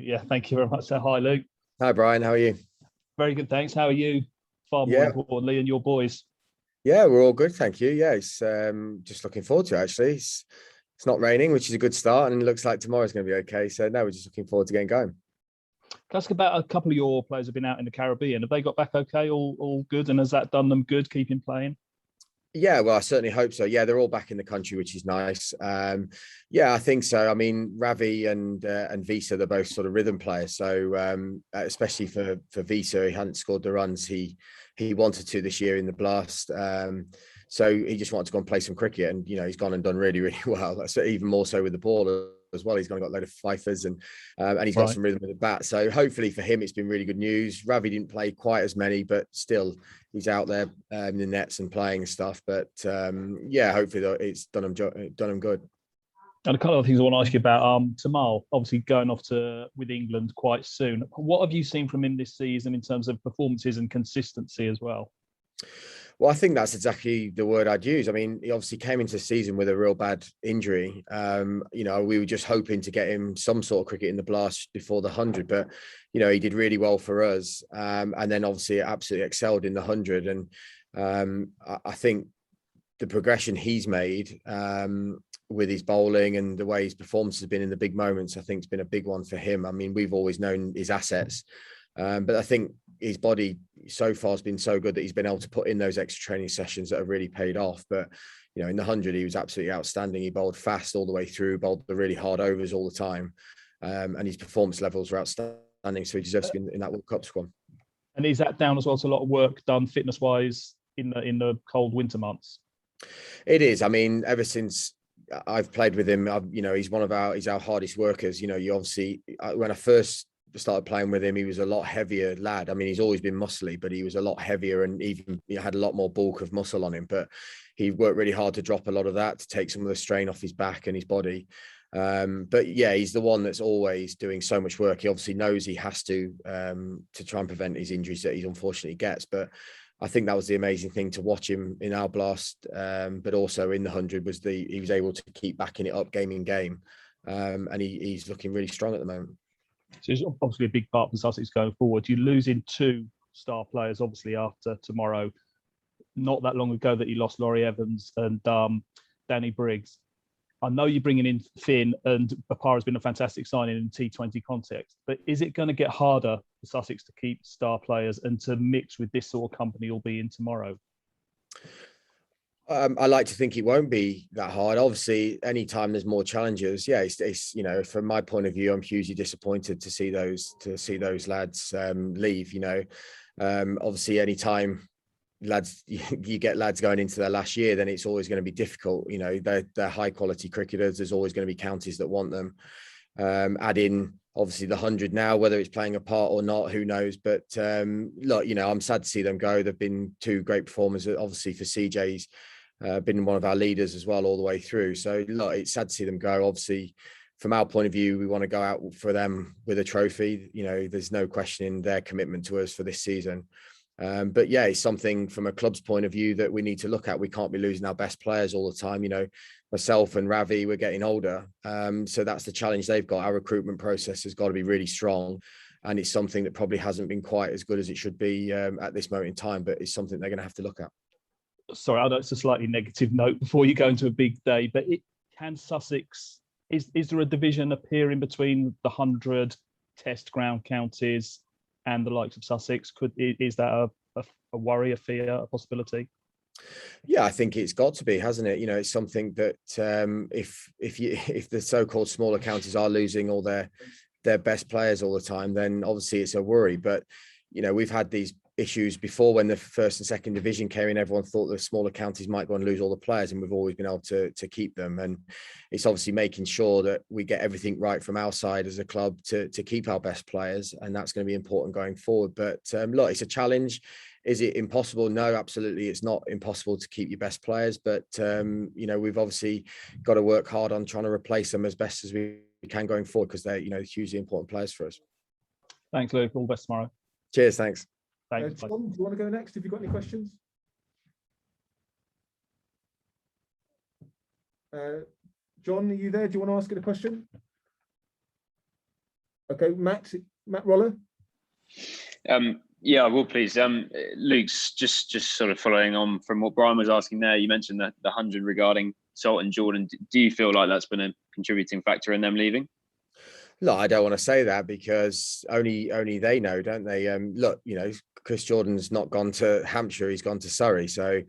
Yeah, thank you very much. So, hi, Luke. Hi, Brian. How are you? Very good, thanks. How are you? Far more Yeah, importantly, and your boys. yeah, we're all good, thank you. Yeah, it's just looking forward to it, actually. It's not raining, which is a good start, and it looks like tomorrow's going to be okay. So no, we're just looking forward to getting going. Can I ask about a couple of your players have been out in the Caribbean? Have they got back okay? All good, and has that done them good? Keeping playing? Yeah, well, I certainly hope so. Yeah, they're all back in the country, which is nice. Yeah, I think so. I mean, Ravi and Visa, they're both sort of rhythm players. So especially for Visa, he hadn't scored the runs he wanted to this year in the Blast. So he just wanted to go and play some cricket, and he's gone and done really, really well. That's even more so with the ball as well. He's gone and got a load of fifers and he's got some rhythm with the bat. So hopefully for him, it's been really good news. Ravi didn't play quite as many, but still he's out there in the nets and playing and stuff. But yeah, hopefully it's done him good. And a couple of things I want to ask you about. Tamal, obviously going off with England quite soon. What have you seen from him this season in terms of performances and consistency as well? Well, I think that's exactly the word I'd use. I mean, he obviously came into the season with a real bad injury. We were just hoping to get him some sort of cricket in the Blast before the 100, but he did really well for us. And then obviously absolutely excelled in the 100. And I think the progression he's made with his bowling and the way his performance has been in the big moments, I think it's been a big one for him. I mean, we've always known his assets, but I think his body so far has been so good that he's been able to put in those extra training sessions that have really paid off. But in the 100, he was absolutely outstanding. He bowled fast all the way through, bowled the really hard overs all the time, and his performance levels were outstanding. So he deserves to be in that World Cup squad. And is that down as well to a lot of work done fitness wise in the cold winter months? It is. I mean, ever since I've played with him, he's he's our hardest workers. You obviously, when I first started playing with him, he was a lot heavier lad. I mean, he's always been muscly, but he was a lot heavier and even had a lot more bulk of muscle on him. But he worked really hard to drop a lot of that, to take some of the strain off his back and his body. But yeah, he's the one that's always doing so much work. He obviously knows he has to try and prevent his injuries that he unfortunately gets. But I think that was the amazing thing to watch him in our Blast, but also in the 100 was he was able to keep backing it up game in game, and he's looking really strong at the moment. So it's obviously a big part for Sussex going forward. You're losing two star players, obviously, after tomorrow. Not that long ago that you lost Laurie Evans and Danny Briggs. I know you're bringing in Finn, and Bapar has been a fantastic signing in T20 context. But is it going to get harder for Sussex to keep star players and to mix with this sort of company you'll be in tomorrow? I like to think it won't be that hard. Obviously, anytime there's more challenges, yeah, it's from my point of view, I'm hugely disappointed to see those lads leave. Obviously, anytime lads you get lads going into their last year, then it's always going to be difficult. They're high quality cricketers. There's always going to be counties that want them. Add in obviously the 100 now, whether it's playing a part or not, who knows? But look, I'm sad to see them go. They've been two great performers, obviously for CJ's. Been one of our leaders as well all the way through. So look, it's sad to see them go. Obviously, from our point of view, we want to go out for them with a trophy. There's no questioning their commitment to us for this season. But yeah, it's something from a club's point of view that we need to look at. We can't be losing our best players all the time. Myself and Ravi, we're getting older. So that's the challenge they've got. Our recruitment process has got to be really strong. And it's something that probably hasn't been quite as good as it should be at this moment in time, but it's something they're going to have to look at. Sorry, I know it's a slightly negative note before you go into a big day, but can Sussex, is there a division appearing between the 100 test ground counties and the likes of Sussex? Is that a worry, a fear, a possibility? Yeah, I think it's got to be, hasn't it? It's something that if the so-called smaller counties are losing all their best players all the time, then obviously it's a worry. But we've had these issues before when the first and second division came in. Everyone thought the smaller counties might go and lose all the players, and we've always been able to keep them. And it's obviously making sure that we get everything right from our side as a club to keep our best players, and that's going to be important going forward. But look, it's a challenge. Is it impossible? No, absolutely, it's not impossible to keep your best players, but we've obviously got to work hard on trying to replace them as best as we can going forward, because they're hugely important players for us. Thanks, Luke. All the best tomorrow. Cheers. Thanks. Thanks. John, do you want to go next? Have you got any questions? John, are you there? Do you want to ask it a question? Okay, Matt Rollo. Yeah, I will please. Luke's just sort of following on from what Brian was asking there. You mentioned the 100 regarding Salt and Jordan. Do you feel like that's been a contributing factor in them leaving? Look, I don't want to say that because only they know, don't they? Look, Chris Jordan's not gone to Hampshire; he's gone to Surrey. So,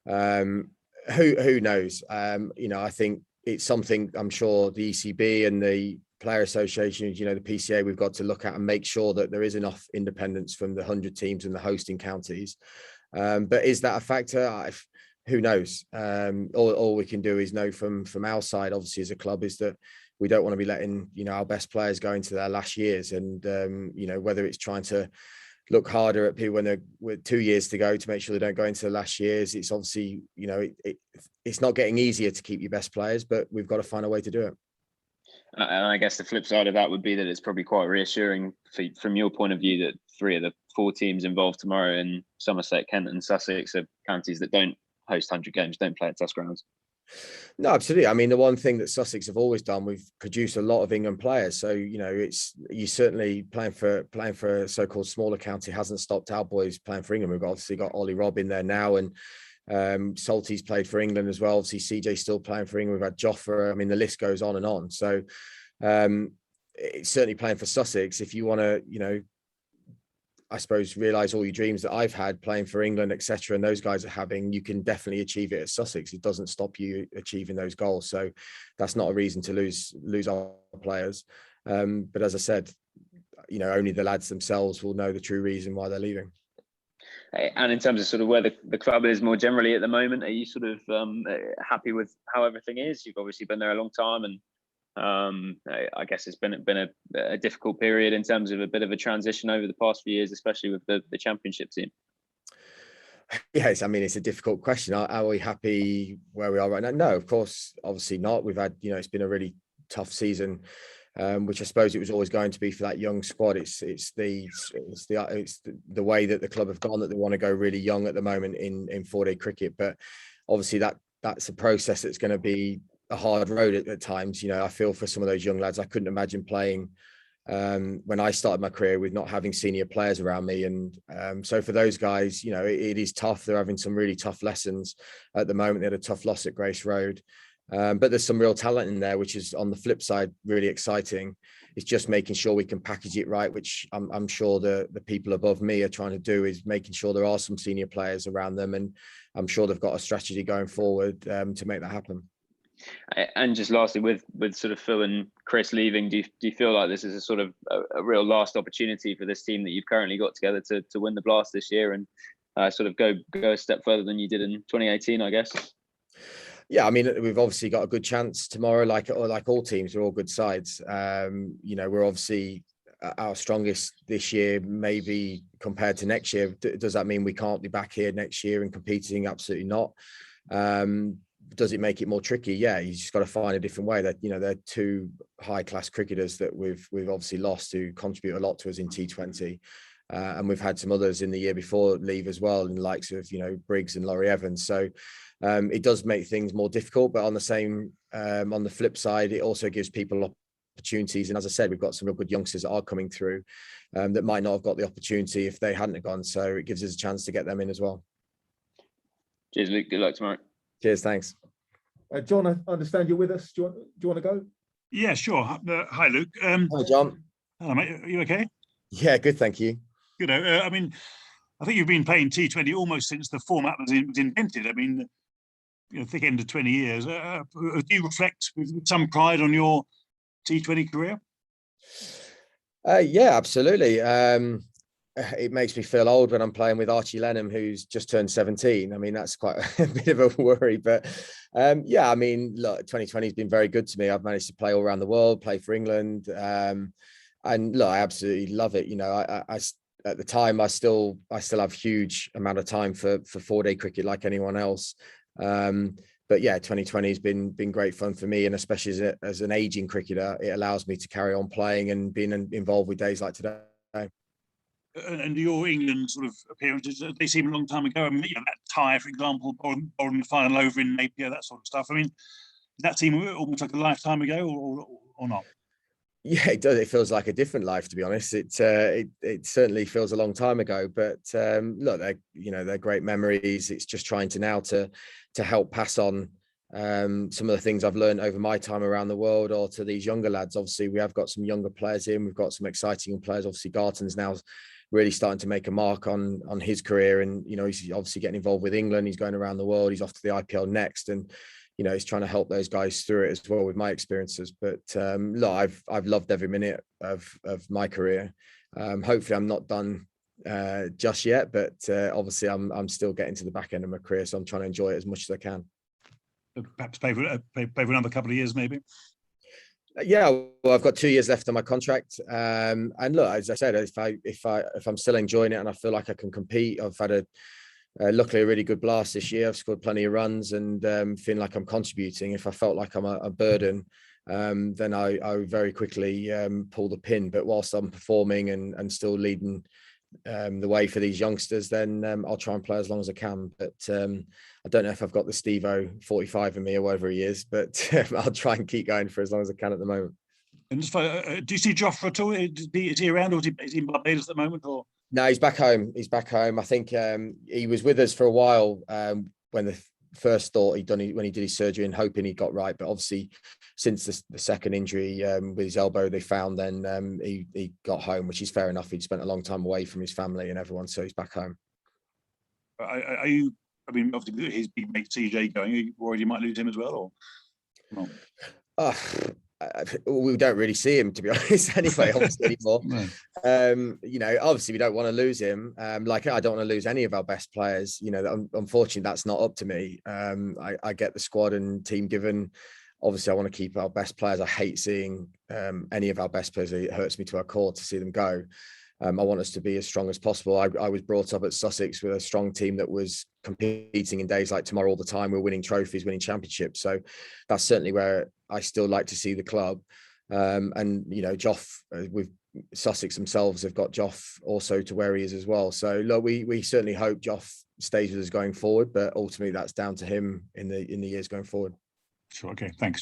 who knows? I think it's something I'm sure the ECB and the player associations, the PCA, we've got to look at and make sure that there is enough independence from the 100 teams and the hosting counties. But is that a factor? Who knows? All we can do is know from our side, obviously, as a club, is that we don't want to be letting our best players go into their last years, and whether it's trying to look harder at people when they're with 2 years to go to make sure they don't go into the last years. It's obviously it's not getting easier to keep your best players, but we've got to find a way to do it. And I guess the flip side of that would be that it's probably quite reassuring from your point of view that 3 of the 4 teams involved tomorrow in Somerset, Kent and Sussex are counties that don't host 100 games, don't play at test grounds. No, absolutely. I mean, the one thing that Sussex have always done, we've produced a lot of England players. So, you certainly playing for a so-called smaller county hasn't stopped our boys playing for England. We've obviously got Ollie Robb in there now, and Salty's played for England as well. Obviously, CJ's still playing for England. We've had Joffa. I mean, the list goes on and on. So, it's certainly playing for Sussex. If you want to, I suppose, realise all your dreams that I've had playing for England, etc., and those guys are having, you can definitely achieve it at Sussex. It doesn't stop you achieving those goals. So that's not a reason to lose our players. But as I said, only the lads themselves will know the true reason why they're leaving. And in terms of sort of where the club is more generally at the moment, are you sort of happy with how everything is? You've obviously been there a long time, and I guess it's been a difficult period in terms of a bit of a transition over the past few years, especially with the championship team. Yes, I mean, it's a difficult question. Are we happy where we are right now? No, of course, obviously not. We've had, it's been a really tough season, which I suppose it was always going to be for that young squad. It's the way that the club have gone, that they want to go really young at the moment in 4-day cricket. But obviously that's a process that's going to be a hard road at times. I feel for some of those young lads. I couldn't imagine playing when I started my career with not having senior players around me, and so for those guys, it is tough. They're having some really tough lessons at the moment. They had a tough loss at Grace Road, but there's some real talent in there, which is on the flip side really exciting. It's just making sure we can package it right, which I'm sure the people above me are trying to do, is making sure there are some senior players around them, and I'm sure they've got a strategy going forward to make that happen. And just lastly, with sort of Phil and Chris leaving, do you feel like this is a sort of a real last opportunity for this team that you've currently got together to win the Blast this year and sort of go a step further than you did in 2018, I guess? Yeah, I mean, we've obviously got a good chance tomorrow, like all teams. We're all good sides. We're obviously our strongest this year, maybe compared to next year. Does that mean we can't be back here next year and competing? Absolutely not. Does it make it more tricky? Yeah, you just got to find a different way. That they're 2 high-class cricketers that we've obviously lost, who contribute a lot to us in T20, and we've had some others in the year before leave as well, in the likes of Briggs and Laurie Evans. So it does make things more difficult, but on the flip side, it also gives people opportunities. And as I said, we've got some real good youngsters that are coming through that might not have got the opportunity if they hadn't have gone. So it gives us a chance to get them in as well. Cheers, Luke. Good luck tomorrow. Cheers, thanks. John, I understand you're with us. Do you want to go? Yeah, sure. Hi, Luke. Hi, John. Hello, mate. Are you okay? Yeah, good, thank you. Good. I mean, I think you've been playing T20 almost since the format was invented. I mean, thick end of 20 years. Do you reflect with some pride on your T20 career? Yeah, absolutely. It makes me feel old when I'm playing with Archie Lenham, who's just turned 17. I mean, that's quite a bit of a worry. But yeah, I mean, look, 2020 has been very good to me. I've managed to play all around the world, play for England. And look, I absolutely love it. I at the time, I still have huge amount of time for 4-day cricket like anyone else. But yeah, 2020 has been great fun for me, and especially as an aging cricketer, it allows me to carry on playing and being involved with days like today. And your England sort of appearances, they seem a long time ago. I mean, that tie, for example, bowling the final over in Napier, that sort of stuff. I mean, does that seem almost like a lifetime ago or not? Yeah, it does. It feels like a different life, to be honest. It certainly feels a long time ago. But look, they're great memories. It's just trying to now to help pass on some of the things I've learned over my time around the world, or to these younger lads. Obviously, we have got some younger players in. We've got some exciting players. Obviously, Garton's now really starting to make a mark on his career, and he's obviously getting involved with England. He's going around the world. He's off to the IPL next, and he's trying to help those guys through it as well with my experiences. But look, I've loved every minute of my career. Hopefully, I'm not done just yet, but obviously, I'm still getting to the back end of my career, so I'm trying to enjoy it as much as I can. Perhaps play for another couple of years, maybe. Yeah, well, I've got 2 years left on my contract, and look, as I said, if I'm still enjoying it and I feel like I can compete, I've had luckily a really good blast this year. I've scored plenty of runs and feeling like I'm contributing. If I felt like I'm a burden, then I would very quickly pull the pin. But whilst I'm performing and still leading the way for these youngsters, then I'll try and play as long as I can. But I don't know if I've got the Steve-O 45 in me or whatever he is, but I'll try and keep going for as long as I can at the moment. And just do you see Joffre at all? Is he around, or is he in Barbados at the moment? Or no, he's back home. He's back home. I think he was with us for a while when the first thought when he did his surgery, and hoping he got right. But obviously, since the second injury with his elbow, they found, then he got home, which is fair enough. He'd spent a long time away from his family and everyone, so he's back home. Are you? I mean, obviously, his big mate CJ going. Are you worried you might lose him as well, or no? We don't really see him, to be honest, anyway, obviously anymore. No. Obviously we don't want to lose him. Like I don't want to lose any of our best players. Unfortunately, that's not up to me. I get the squad and team given. Obviously, I want to keep our best players. I hate seeing any of our best players. It hurts me to our core to see them go. I want us to be as strong as possible. I was brought up at Sussex with a strong team that was competing in days like tomorrow all the time. We're winning trophies, winning championships. So that's certainly where I still like to see the club. And Joff, with Sussex themselves, have got Joff also to where he is as well. So look, we certainly hope Joff stays with us going forward, but ultimately that's down to him in the years going forward. Sure. Okay. Thanks.